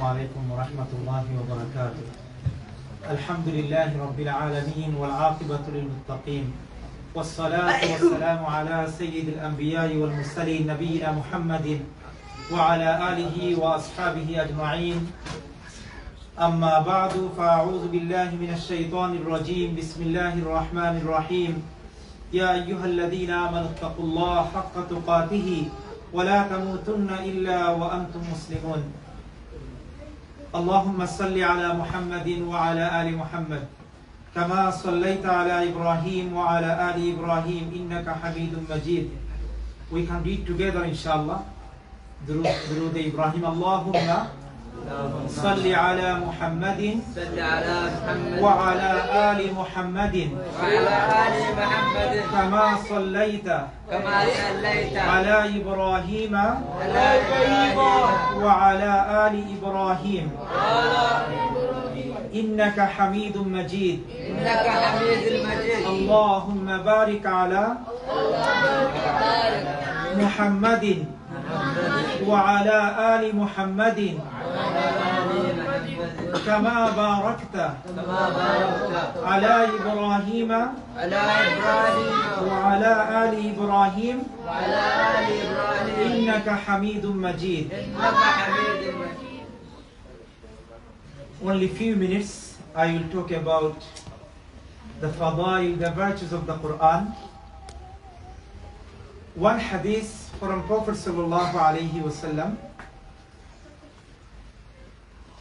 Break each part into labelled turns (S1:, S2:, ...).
S1: عليكم ورحمة الله وبركاته. الحمد لله رب العالمين والعاقبة للمتقين والصلاة والسلام على سيد الأنبياء والمرسلين نبينا محمد وعلى آله وأصحابه أجمعين. أما بعد فأعوذ بالله من الشيطان الرجيم. بسم الله الرحمن الرحيم. يا أيها الذين آمنوا اتقوا الله حق تقاته ولا تموتن إلا وأنتم مسلمون. اللهم صل على محمد وعلى آل محمد كما صليت على إبراهيم وعلى آل إبراهيم إنك حميد مجيد. We can read together inshallah. درود إبراهيم. اللهم صل على محمد وعلى آل محمد كما صليت على إبراهيم وعلى آل إبراهيم إنك حميد مجيد. اللهم بارك على محمد وعلى آل محمد كما باركت على إبراهيم وعلى آل إبراهيم إنك حميد مجيد. Only few minutes I will talk about the fadail, the virtues of the Quran. One hadith from Prophet sallallahu alaihi wasallam.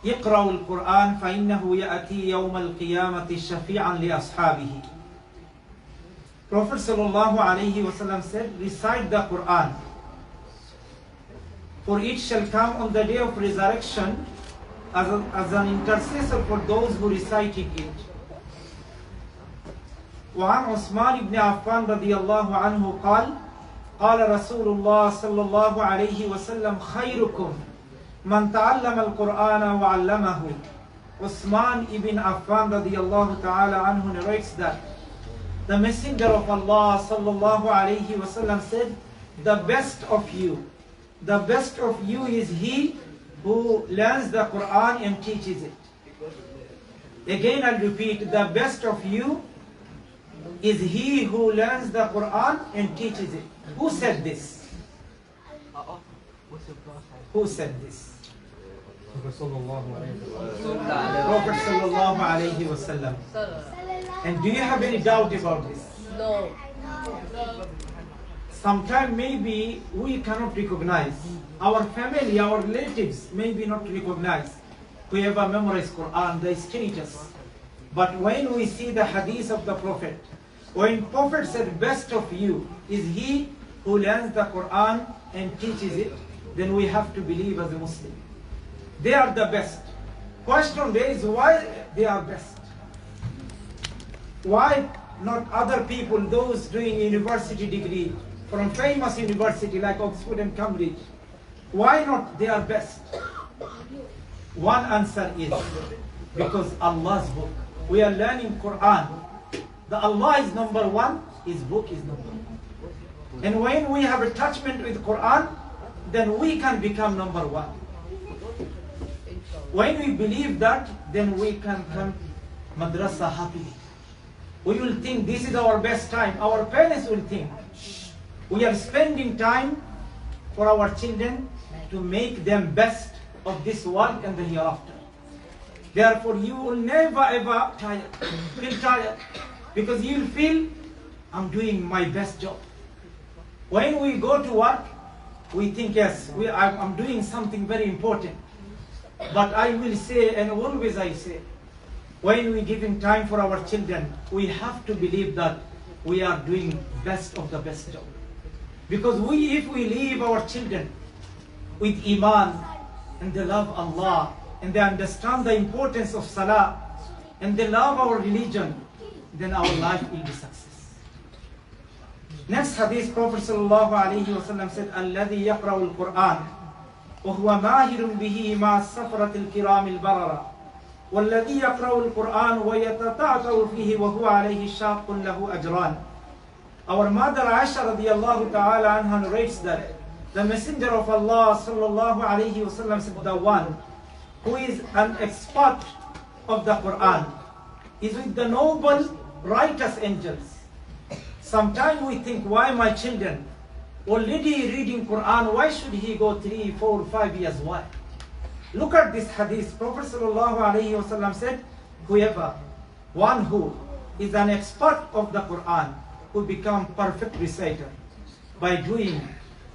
S1: اقرأوا القرآن فإنه يأتي يوم القيامة شفيعا لأصحابه. Prophet sallallahu alaihi wasallam said, recite the Quran, for it shall come on the day of resurrection as an intercessor for those who recited it. وعن عثمان بن عفان رضي الله عنه قال قال رسول الله صلى الله عليه وسلم خيركم من تعلم القرآن وعلمه. Uthman ibn Affan radiyallahu ta'ala anhu narrates that the Messenger of Allah sallallahu alayhi wasallam said, the best of you is he who learns the Quran and teaches it. Again I'll repeat, the best of you is he who learns the Quran and teaches it. Who said this? Who said this? Prophet sallallahu alayhi wasallam. And do you have any doubt about this?
S2: No.
S1: Sometimes maybe we cannot recognize. Our family, our relatives maybe not recognize. Whoever memorized Quran, they teach us. But when we see the hadith of the Prophet, when Prophet said best of you is he who learns the Quran and teaches it, then we have to believe as a Muslim. They are the best. Question is why they are best? Why not other people, those doing university degree from famous university like Oxford and Cambridge? Why not they are best? One answer is because Allah's book. We are learning Quran. The Allah is number one, His book is number one. And when we have attachment with Quran, then we can become number one. When we believe that, then we can come madrasa happily. We will think this is our best time. Our parents will think we are spending time for our children to make them best of this world and the hereafter. Therefore, you will never ever feel tired, because you will feel I'm doing my best job. When we go to work, we think yes, I'm doing something very important. But I will say, and always I say, when we giving time for our children, we have to believe that we are doing best of the best job. Because if we leave our children with iman and they love Allah and they understand the importance of salah and they love our religion, then our life will be success. Next hadith, Prophet sallallahu alaihi wasallam said, "Alladhi yaqra'u al-Qur'an وهو ماهر به مع السفرة الكرام البررة والذي يقرأ القرآن ويتتعتع فيه وهو عليه شاق له أجران." Our mother Aisha radiallahu ta'ala anha narrates that the Messenger of Allah sallallahu alayhi wasallam said, the one who is an expert of the Quran, is with the noble, righteous angels. Sometimes we think, why my children already reading Quran, why should he go 3, 4, 5 years? Why? Look at this hadith. Prophet ﷺ said, whoever, one who is an expert of the Quran, who become perfect reciter by doing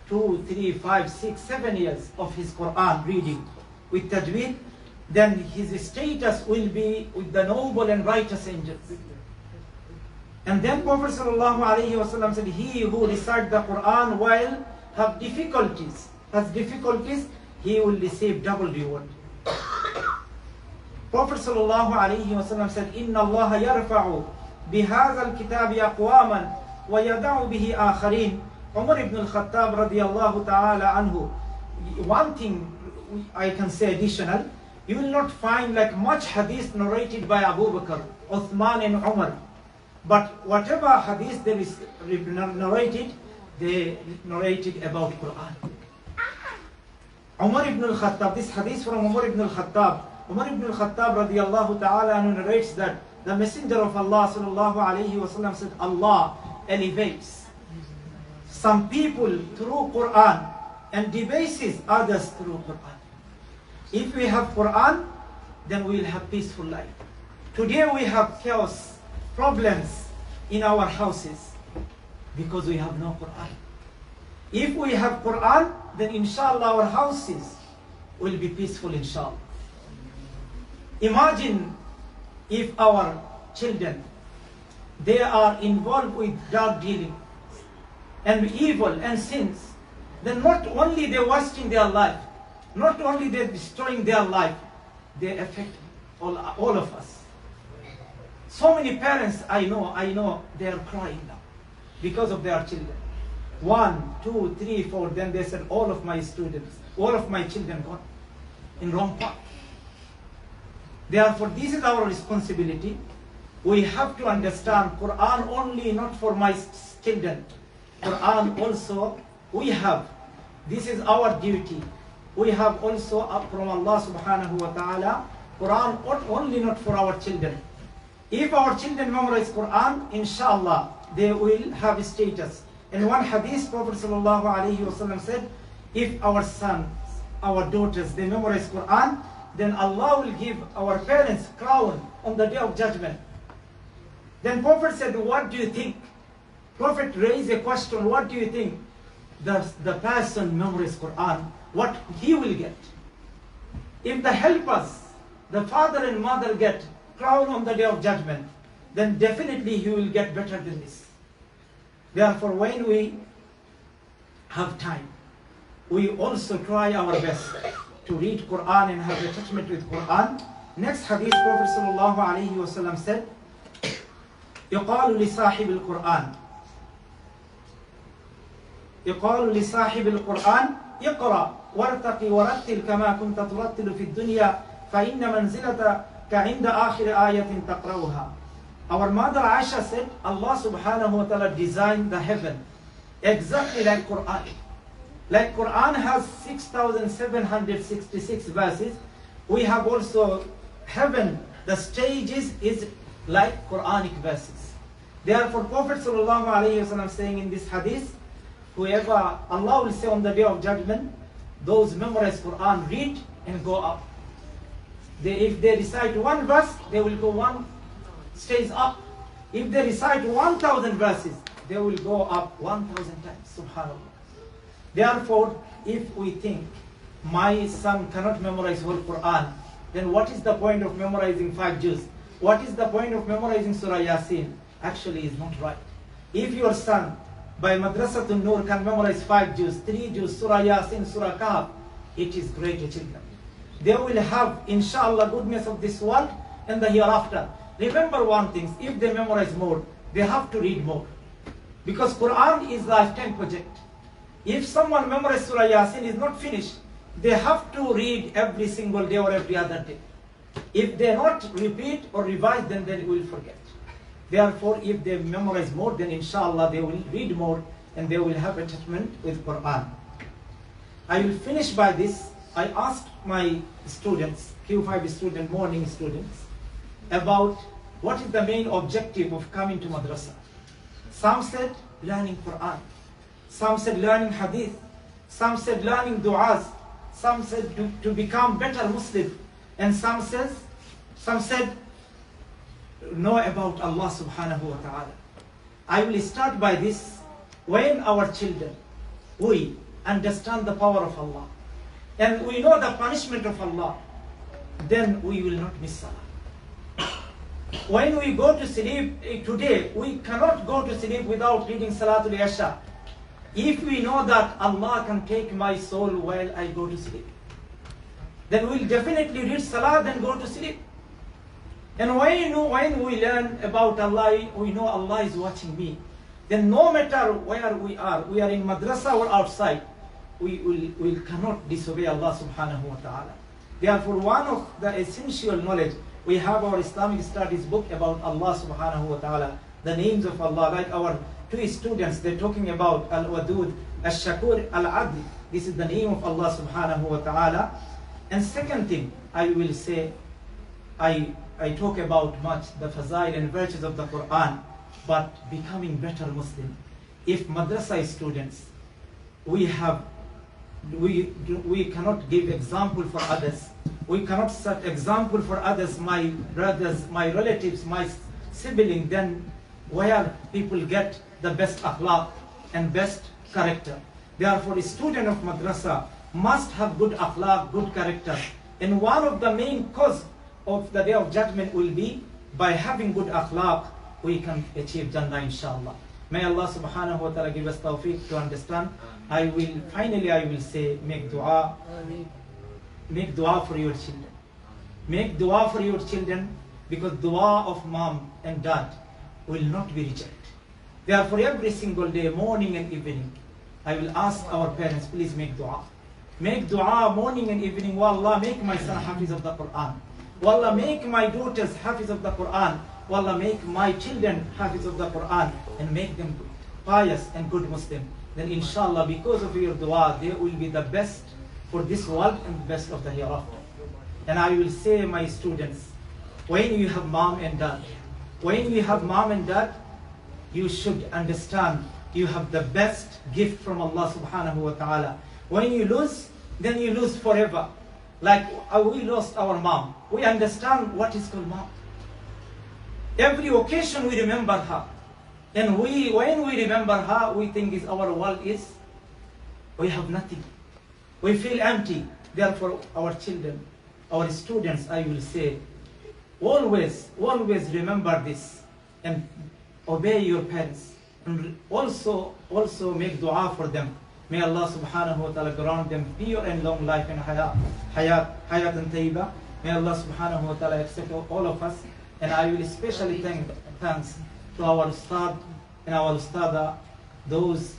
S1: 2, 3, 5, 6, 7 years of his Quran reading with tajweed, then his status will be with the noble and righteous angels. And then Prophet ﷺ said, he who recites the Quran while has difficulties, he will receive double reward. Prophet ﷺ said, Inna Allah yarfa'u bihadha al-kitabi aqwaman wa yada'u bihi akharin. Umar ibn al-Khattab radiyallahu ta'ala anhu. One thing I can say additional, you will not find like much hadith narrated by Abu Bakr, Uthman and Umar. But whatever hadith there is narrated, they narrated about Quran. Umar ibn al-Khattab, this hadith from Umar ibn al-Khattab. Umar ibn al-Khattab radiyallahu ta'ala anhu narrates that the Messenger of Allah sallallahu alayhi wa sallam said, Allah elevates some people through Quran and debases others through Quran. If we have Quran, then we will have peaceful life. Today we have chaos, problems in our houses because we have no Quran. If we have Quran, then inshallah our houses will be peaceful, inshallah. Imagine if our children, they are involved with drug dealing and evil and sins, then not only they're wasting their life, not only they're destroying their life, they affect all of us. So many parents I know, they are crying now because of their children. 1, 2, 3, 4, then they said, all of my students, all of my children gone in wrong path. Therefore, this is our responsibility. We have to understand Quran only not for my children. Quran also we have. This is our duty. We have also from Allah subhanahu wa ta'ala, Quran only not for our children. If our children memorize Quran, inshallah, they will have status. In one hadith, Prophet sallallahu alayhi wa sallam said, if our sons, our daughters, they memorize Quran, then Allah will give our parents crown on the day of judgment. Then Prophet said, what do you think? Prophet raised a question, what do you think? The person memorizes Quran, what he will get? If the helpers, the father and mother get crown on the day of judgment, then definitely he will get better than this. Therefore, when we have time, we also try our best to read Quran and have attachment with Quran. Next hadith, Prophet sallallahu alayhi wa sallam said, يقال لصاحب القرآن يقال لصاحب القرآن اقرأ وارتقي ورتل كما كنت ترتل في الدنيا فإن منزلتك عند آخر آية تقرأها. Our mother Aisha said, Allah subhanahu wa ta'ala designed the heaven exactly like Quran. Like Quran has 6,766 verses, we have also heaven, the stages is like Quranic verses. Therefore, Prophet sallallahu alayhi wa sallam saying in this hadith, whoever, Allah will say on the day of judgment, those memorize Quran, read and go up. If they recite one verse, they will go one stage up. If they recite 1,000 verses, they will go up 1,000 times. Subhanallah. Therefore, if we think my son cannot memorize whole Quran, then what is the point of memorizing 5 juz? What is the point of memorizing Surah Yasin? Actually, is not right. If your son by Madrasatun Noor can memorize 5 juz, 3 juz, Surah Yasin, Surah Kahf, it is great achievement. They will have, inshallah, goodness of this world and the hereafter. Remember one thing, if they memorize more, they have to read more. Because Quran is lifetime project. If someone memorizes Surah Yasin is not finished, they have to read every single day or every other day. If they not repeat or revise, then they will forget. Therefore, if they memorize more, then inshallah they will read more and they will have attachment with Quran. I will finish by this. I asked my students, Q5 student, morning students, about what is the main objective of coming to madrasa. Some said learning Quran, some said learning hadith, some said learning du'as, some said to become better Muslim, and some said know about Allah subhanahu wa ta'ala. I will start by this. When our children, we understand the power of Allah, and we know the punishment of Allah, then we will not miss Salah. When we go to sleep today, we cannot go to sleep without reading Salatul Isha. If we know that Allah can take my soul while I go to sleep, then we'll definitely read Salah, then go to sleep. And when we learn about Allah, we know Allah is watching me. Then no matter where we are in madrasa or outside, we cannot disobey Allah subhanahu wa ta'ala. Therefore, one of the essential knowledge, we have our Islamic studies book about Allah subhanahu wa ta'ala, the names of Allah. Like our two students, they're talking about Al-Wadud, Al-Shakur, Al-Adl. This is the name of Allah subhanahu wa ta'ala. And second thing, I will say, I talk about much the fazail and virtues of the Quran, but becoming better Muslim. If madrasa students, we cannot give example for others. We cannot set example for others, my brothers, my relatives, my siblings, then where people get the best akhlaq and best character. Therefore, a student of madrasa must have good akhlaq, good character. And one of the main cause of the day of judgment will be by having good akhlaq, we can achieve Jannah, inshallah. May Allah subhanahu wa ta'ala give us tawfiq to understand. Finally I will say, make dua. Make dua for your children. Make dua for your children, because dua of mom and dad will not be rejected. Therefore, every single day, morning and evening, I will ask our parents, please make dua. Make dua morning and evening. Wallah, make my son hafiz of the Quran. Wallah, make my daughters hafiz of the Quran. Wallah, make my children hafiz of the Quran, and make them pious and good Muslim. Then inshallah, because of your dua, they will be the best for this world and the best of the hereafter. And I will say, my students, when you have mom and dad, you should understand you have the best gift from Allah subhanahu wa ta'ala. When you lose, then you lose forever. Like we lost our mom. We understand what is called mom. Every occasion we remember her. And when we remember her, we think our world is, we have nothing. We feel empty. Therefore, our children, our students, I will say, always remember this and obey your parents. And also make dua for them. May Allah subhanahu wa ta'ala grant them pure and long life and hayat and tayyiba. May Allah subhanahu wa ta'ala accept all of us. And I will especially thanks to our ustad and our ustada, those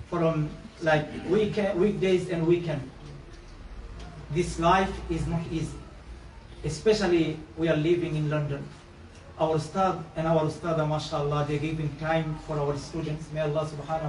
S1: from like weekdays and weekend. This life is not easy. Especially we are living in London. Our ustad and our ustada, mashallah, they're giving time for our students. May Allah subhanahu wa ta'ala